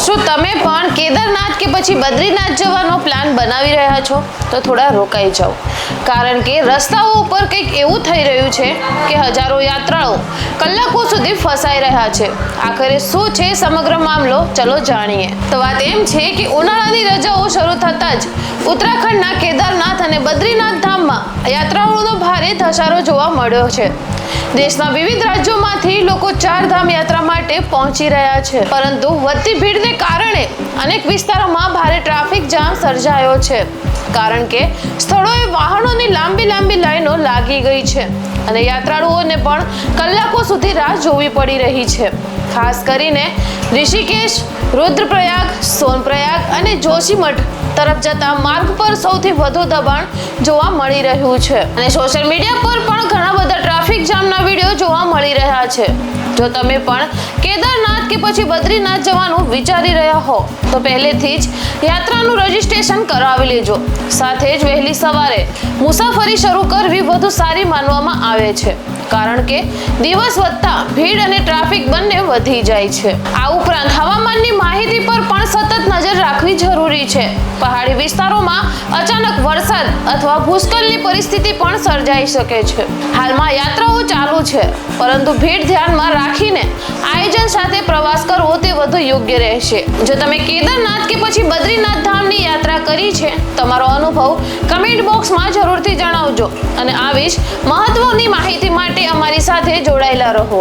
શું તમે પણ કેદારનાથ કે પછી બદ્રીનાથ જવાનો પ્લાન બનાવી રહ્યા છો તો થોડા રોકાઈ જાઓ, કારણ કે રસ્તાઓ ઉપર કંઈક એવું થઈ રહ્યું છે કે હજારો યાત્રાળુઓ કલાકો સુધી ફસાઈ રહ્યા છે. આખરે શું છે સમગ્ર મામલો, ચલો જાણીએ. તો વાત એમ છે કે ઉનાળાની રજાઓ શરૂ થતાં જ ઉત્તરાખંડના કેદારનાથ અને બદ્રીનાથ ધામમાં યાત્રાળુઓનો ભારે ધસારો જોવા મળ્યો છે. દેશના વિવિધ રાજ્યોમાંથી લોકો ચારધામ યાત્રા માટે પહોંચી રહ્યા છે, પરંતુ વધતી ભીડને કારણે અનેક વિસ્તારોમાં ભારે ટ્રાફિક જામ સર્જાયો છે, કારણ કે સ્થળોએ વાહનોની લાંબી લાઈનો લાગી ગઈ છે અને યાત્રાળુઓને પણ કલાકો સુધી રાહ જોવી પડી રહી છે. ખાસ કરીને ઋષિકેશ, રુદ્રપ્રયાગ, સોનપ્રયાગ અને જોશીમઠ તરફ જતા માર્ગ પર સૌથી વધુ દબાણ જોવા મળી રહ્યું છે અને સોશિયલ મીડિયા પર પણ ઘણા બધા ટ્રાફિક જામના વિડીયો જોવા મળી રહ્યા છે. જો તમે પણ કેદારનાથ કે પછી બદ્રીનાથ જવાનું વિચારી રહ્યા હો તો પહેલેથી જ યાત્રાનું રજીસ્ટ્રેશન કરાવી લેજો. સાથે જ વહેલી સવારે મુસાફરી શરૂ કરવી વધુ સારી માનવામાં આવે છે, કારણ કે દિવસ વધતા ભીડ અને ટ્રાફિક બંને વધી જાય છે. આ ઉપરાંત હવામાનની માહિતી પર પણ સતત નજર રાખવી જરૂરી છે. પહાડી વિસ્તારોમાં અચાનક વરસાદ અથવા ભૂસ્ખલનની પરિસ્થિતિ પણ સર્જાઈ શકે છે. હાલમાં યાત્રાઓ ચાલુ છે, પરંતુ ભીડ ધ્યાનમાં રાખીને આયોજન સાથે પ્રવાસ કરવો તે વધુ યોગ્ય રહેશે. જો તમે કેદારનાથ કે પછી બદ્રીનાથ ધામની યાત્રા કરી છે, તમારો અનુભવ કમેન્ટ બોક્સમાં જરૂરથી જણાવજો અને આવી જ મહત્વની માહિતી માટે અમારી સાથે જોડાયેલા રહો.